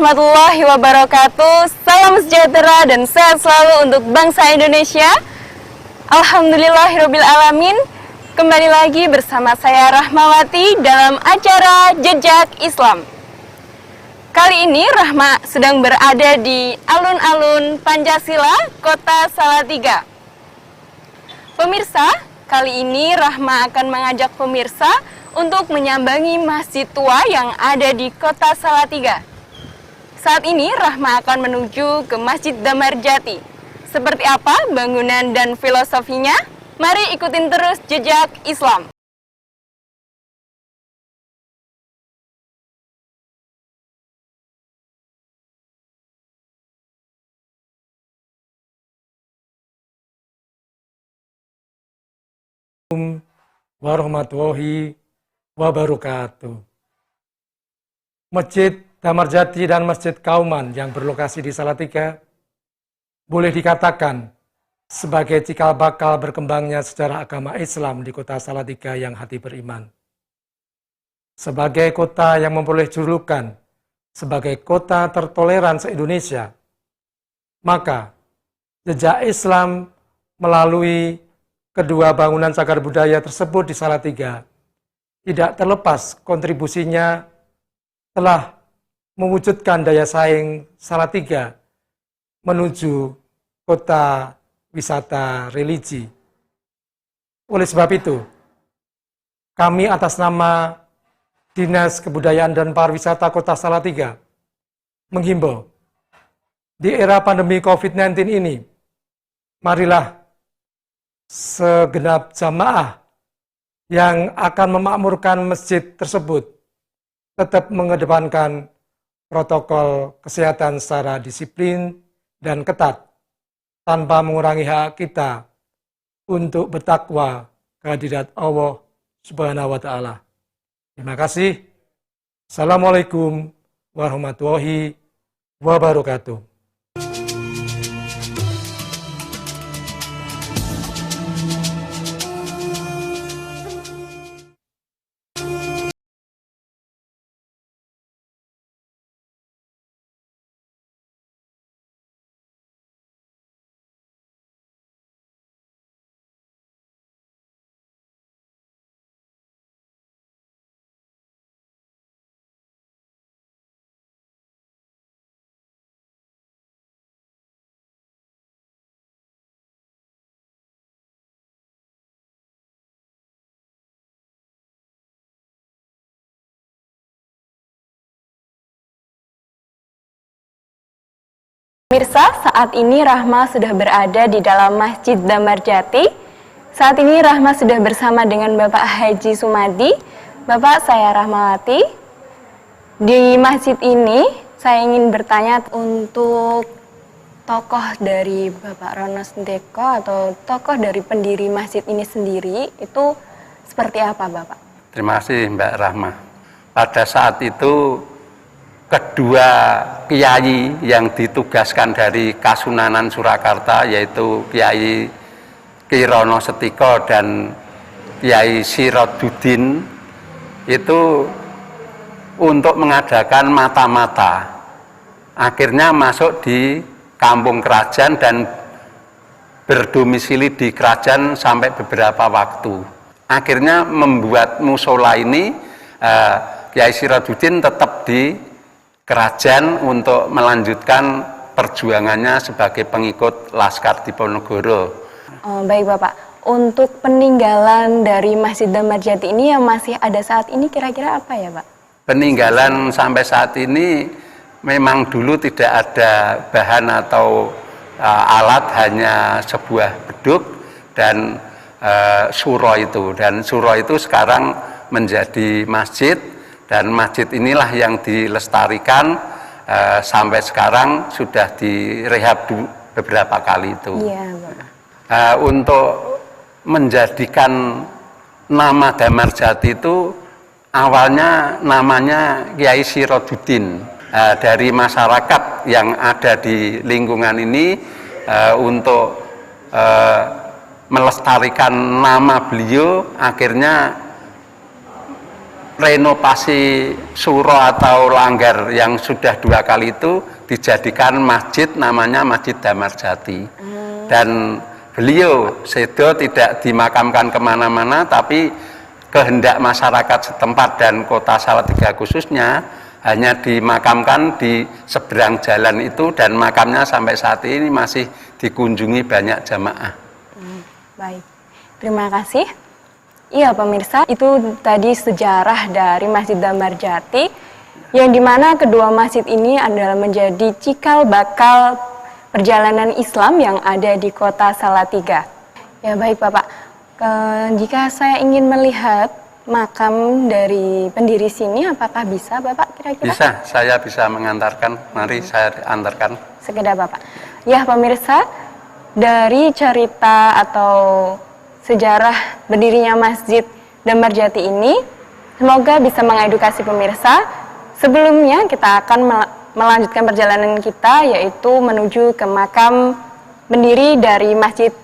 warahmatullahi wabarakatuh. Salam sejahtera dan sehat selalu untuk bangsa Indonesia. Alhamdulillahirrabbilalamin. Kembali lagi bersama saya Rahmawati dalam acara Jejak Islam. Kali ini Rahma sedang berada di alun-alun Pancasila, Kota Salatiga. Pemirsa, kali ini Rahma akan mengajak pemirsa untuk menyambangi masjid tua yang ada di Kota Salatiga. Saat ini Rahma akan menuju ke Masjid Damarjati. Seperti apa bangunan dan filosofinya? Mari ikutin terus Jejak Islam. Warahmatullahi wabarakatuh. Masjid Damarjati dan Masjid Kauman yang berlokasi di Salatiga boleh dikatakan sebagai cikal bakal berkembangnya sejarah agama Islam di kota Salatiga yang hati beriman. Sebagai kota yang memperoleh julukan sebagai kota tertoleran se-Indonesia, maka jejak Islam melalui kedua bangunan cagar budaya tersebut di Salatiga tidak terlepas kontribusinya telah mewujudkan daya saing Salatiga menuju kota wisata religi. Oleh sebab itu, kami atas nama Dinas Kebudayaan dan Pariwisata Kota Salatiga menghimbau, di era pandemi COVID-19 ini, marilah segenap jamaah yang akan memakmurkan masjid tersebut tetap mengedepankan protokol kesehatan secara disiplin dan ketat tanpa mengurangi hak kita untuk bertakwa kehadirat Allah Subhanahu wa Ta'ala. Terima kasih. Assalamualaikum warahmatullahi wabarakatuh. Pemirsa, saat ini Rahma sudah berada di dalam Masjid Damarjati. Saat ini Rahma sudah bersama dengan Bapak Haji Sumadi. Bapak, saya Rahmawati. Di masjid ini, saya ingin bertanya untuk tokoh dari Bapak Rono Senteko atau tokoh dari pendiri masjid ini sendiri, itu seperti apa, Bapak? Terima kasih, Mbak Rahma. Pada saat itu, kedua kiai yang ditugaskan dari Kasunanan Surakarta, yaitu Kiai Rono Senteko dan Kiai Siroduddin, itu untuk mengadakan mata-mata. Akhirnya masuk di kampung kerajaan dan berdomisili di kerajaan sampai beberapa waktu. Akhirnya membuat musola ini, Kiai Siroduddin tetap di kerajaan untuk melanjutkan perjuangannya sebagai pengikut Laskar Diponegoro. Oh, baik Bapak, untuk peninggalan dari Masjid Damarjati ini yang masih ada saat ini kira-kira apa ya Pak? Peninggalan sampai saat ini memang dulu tidak ada bahan atau alat, hanya sebuah beduk dan suro itu. Dan suro itu sekarang menjadi masjid. Dan masjid inilah yang dilestarikan sampai sekarang, sudah direhab beberapa kali itu. Iya, Bapak. Untuk menjadikan nama Damarjati itu awalnya namanya Kiai Siroduddin. Dari masyarakat yang ada di lingkungan ini untuk melestarikan nama beliau, akhirnya renovasi suro atau langgar yang sudah 2 kali itu dijadikan masjid, namanya Masjid Damarjati. Dan beliau sedo tidak dimakamkan kemana-mana, tapi kehendak masyarakat setempat dan kota Salatiga khususnya hanya dimakamkan di seberang jalan itu, dan makamnya sampai saat ini masih dikunjungi banyak jamaah. Baik, terima kasih. Iya pemirsa, itu tadi sejarah dari Masjid Damarjati, yang dimana kedua masjid ini adalah menjadi cikal bakal perjalanan Islam yang ada di kota Salatiga. Ya baik Bapak, jika saya ingin melihat makam dari pendiri sini, apakah bisa Bapak kira-kira? Bisa, saya bisa mengantarkan, mari saya antarkan. Sekedar Bapak. Ya pemirsa, dari cerita atau sejarah berdirinya Masjid Damarjati ini, semoga bisa mengedukasi pemirsa. Sebelumnya kita akan melanjutkan perjalanan kita, yaitu menuju ke makam pendiri dari Masjid.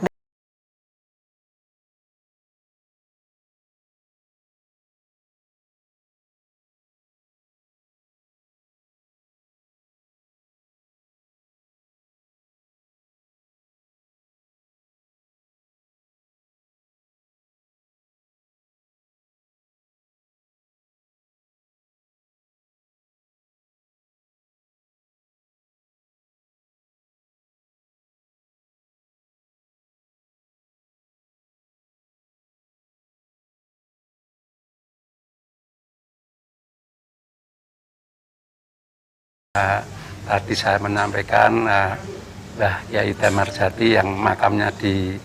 Tadi saya menyampaikan Mbah Kyai Damarjati yang makamnya di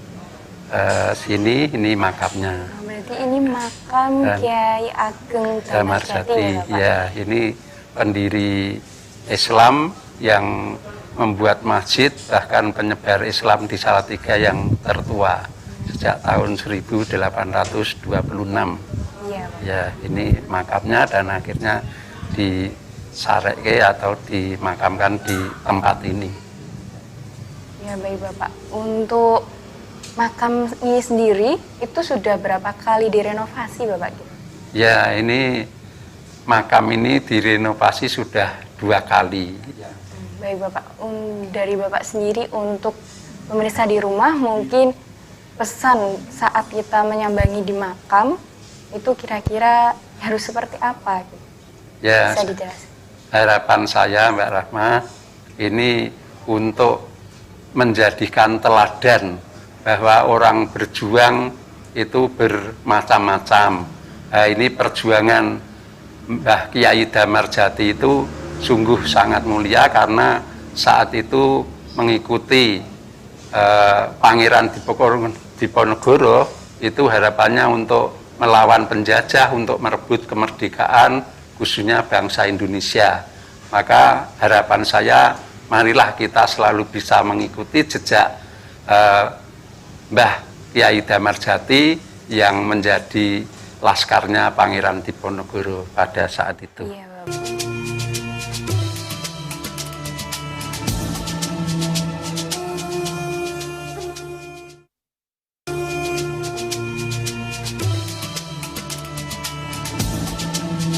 sini, ini makamnya. Berarti ini makam Kiai Ageng Damarjati ya, Pak? Ya, ini pendiri Islam yang membuat masjid, bahkan penyebar Islam di Salatiga yang tertua sejak tahun 1826. Iya, Pak. Ya, ini makamnya, dan akhirnya disareke atau dimakamkan di tempat ini. Ya baik Bapak, untuk makam ini sendiri itu sudah berapa kali direnovasi Bapak? Ya, ini makam ini direnovasi sudah 2 kali. Baik Bapak, dari Bapak sendiri untuk pemirsa di rumah, mungkin pesan saat kita menyambangi di makam itu kira-kira harus seperti apa? Ya, bisa dijelaskan? harapan saya Mbak Rahma ini untuk menjadikan teladan bahwa orang berjuang itu bermacam-macam. Nah, ini perjuangan Mbah Kyai Damarjati itu sungguh sangat mulia, karena saat itu mengikuti Pangeran Diponegoro itu harapannya untuk melawan penjajah, untuk merebut kemerdekaan khususnya bangsa Indonesia. Maka harapan saya, marilah kita selalu bisa mengikuti jejak Mbah Kyai Damarjati yang menjadi laskarnya Pangeran Diponegoro pada saat itu. Iya, Bapak.